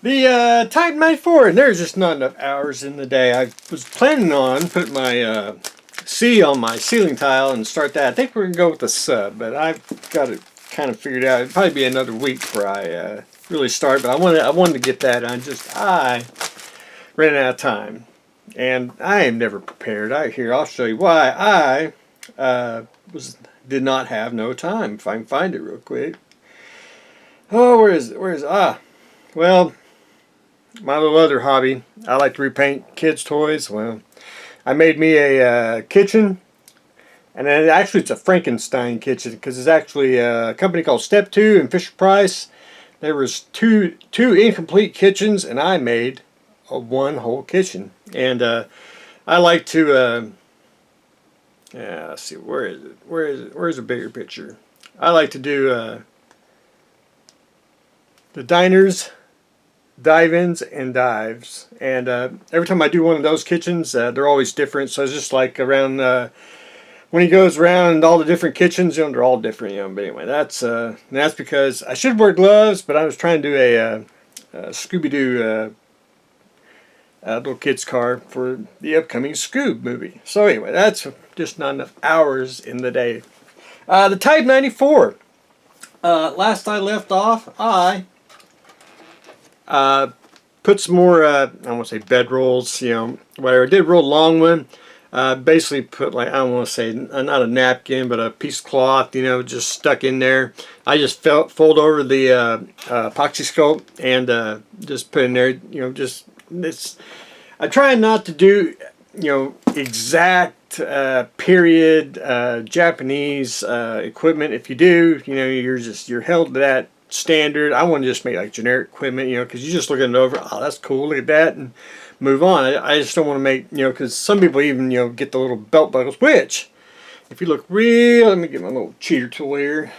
The Type 94, and there's just not enough hours in the day. I was planning on putting my C on my ceiling tile and start that. I think we're going to go with the sub, but I've got it kind of figured out. It'll probably be another week before I really start, but I wanted to get that on. I ran out of time, and I am never prepared. I'll show you why I did not have no time. If I can find it real quick. Oh, where is it? Well, my little other hobby, I like to repaint kids' toys. Well, I made me a kitchen, and then actually it's a Frankenstein kitchen because it's actually a company called Step 2 and Fisher-Price. There was two incomplete kitchens, and I made one whole kitchen. And I like to, let's see, where is it? Where's a bigger picture? I like to do the diners, dive-ins and dives, and every time I do one of those kitchens, they're always different. So it's just like around when he goes around all the different kitchens, they're all different, But anyway, that's because I should wear gloves, but I was trying to do a Scooby-Doo little kids car for the upcoming Scoob movie. So anyway, that's just not enough hours in the day. The Type 94. Last I left off, I put some more, I don't want to say bedrolls, whatever. I did a real long one. Basically put like, I don't want to say, not a napkin, but a piece of cloth, just stuck in there. I just fold over the epoxy sculpt and just put in there, I try not to do, exact period Japanese equipment. If you do, you're held to that standard. I want to just make like generic equipment, because you're just looking it over. Oh, that's cool. Look at that, and move on. I just don't want to make, because some people even, get the little belt buckles. Which, if you look real, let me get my little cheater tool here.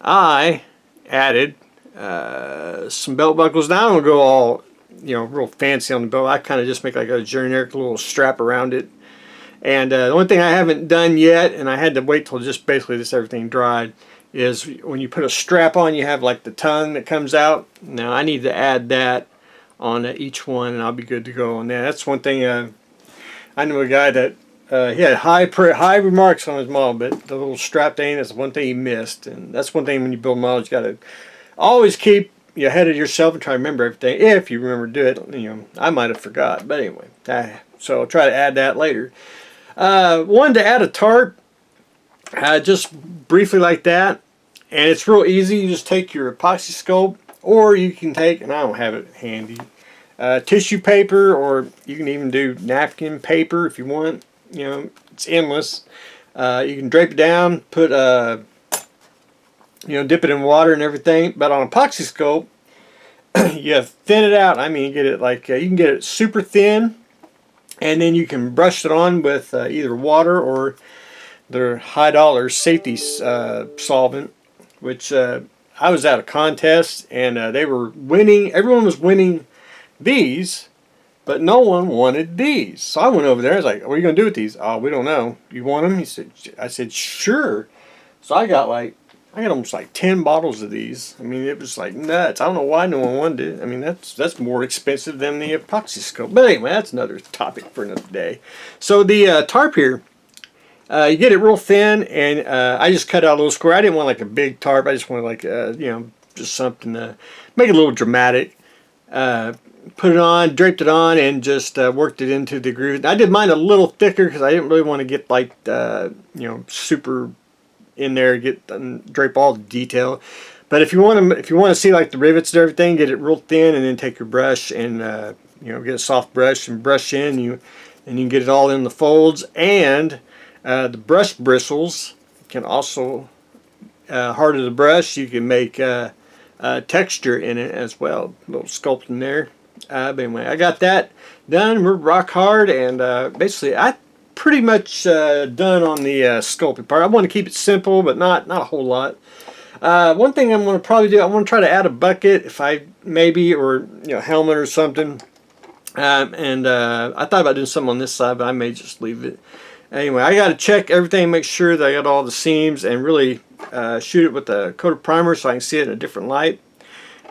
I added some belt buckles. Now I don't go all, real fancy on the belt. I kind of just make like a generic little strap around it. And the only thing I haven't done yet, and I had to wait till just basically this everything dried, is when you put a strap on, you have like the tongue that comes out. Now I need to add that on each one, and I'll be good to go on that. That's one thing. I know a guy that he had high remarks on his model, but the little strap thing, that's one thing he missed. And that's one thing when you build models, you got to always keep ahead of yourself and try to remember everything. If you remember to do it, I might have forgot, but anyway. So I'll try to add that later. Wanted to add a tarp. Just briefly like that, and it's real easy. You just take your epoxy sculpt, or you can take, and I don't have it handy, tissue paper, or you can even do napkin paper if you want. It's endless. You can drape it down, put dip it in water and everything. But on epoxy sculpt, you thin it out. I mean, you get it like you can get it super thin, and then you can brush it on with either water or their high dollar safety solvent, which I was at a contest, and they were winning. Everyone was winning these, but no one wanted these. So I went over there. I was like, "What are you going to do with these?" "Oh, we don't know. You want them?" I said, "Sure." So I got almost like 10 bottles of these. I mean, it was like nuts. I don't know why no one wanted it. I mean, that's more expensive than the epoxy sculpt. But anyway, that's another topic for another day. So the tarp here. You get it real thin, and I just cut out a little square. I didn't want like a big tarp. I just wanted like just something to make it a little dramatic. Put it on, draped it on, and just worked it into the groove. I did mine a little thicker because I didn't really want to get like super in there, drape all the detail. But if you want to see like the rivets and everything, get it real thin, and then take your brush and get a soft brush and brush in. You can get it all in the folds. And the brush bristles can also harden the brush. You can make texture in it as well, a little sculpting there. But anyway, I got that done. We're rock hard, and basically I pretty much done on the sculpting part. I want to keep it simple, but not a whole lot. One thing I'm going to probably do, I want to try to add a bucket, if I maybe, or helmet or something. And I thought about doing something on this side, but I may just leave it. Anyway, I got to check everything, make sure that I got all the seams, and really shoot it with a coat of primer so I can see it in a different light.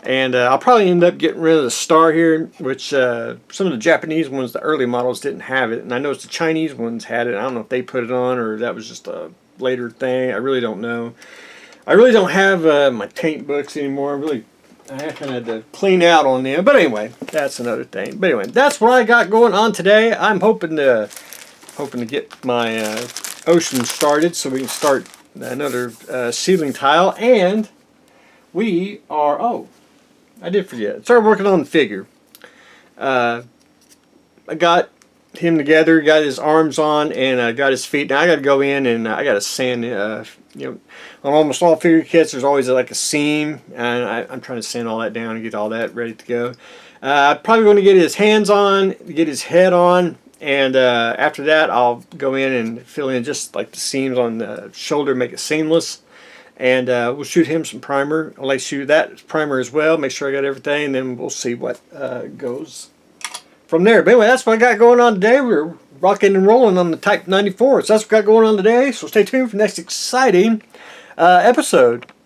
And I'll probably end up getting rid of the star here, which some of the Japanese ones, the early models, didn't have it. And I noticed the Chinese ones had it. I don't know if they put it on or that was just a later thing. I really don't know. I really don't have my taint books anymore. I kind of had to clean out on them. But anyway, that's another thing. But anyway, that's what I got going on today. I'm hoping to get my ocean started so we can start another seedling tile. And we are, oh, I did forget. Started working on the figure. I got him together, got his arms on, and got his feet. Now I got to go in and I got to sand. On almost all figure kits, there's always like a seam, and I'm trying to sand all that down and get all that ready to go. I'm probably going to get his hands on, get his head on, and after that, I'll go in and fill in just like the seams on the shoulder, make it seamless. And we'll shoot him some primer. I'll like shoot that primer as well. Make sure I got everything, and then we'll see what goes from there. But anyway, that's what I got going on today. We're rocking and rolling on the Type 94. So that's what I got going on today. So stay tuned for the next exciting episode.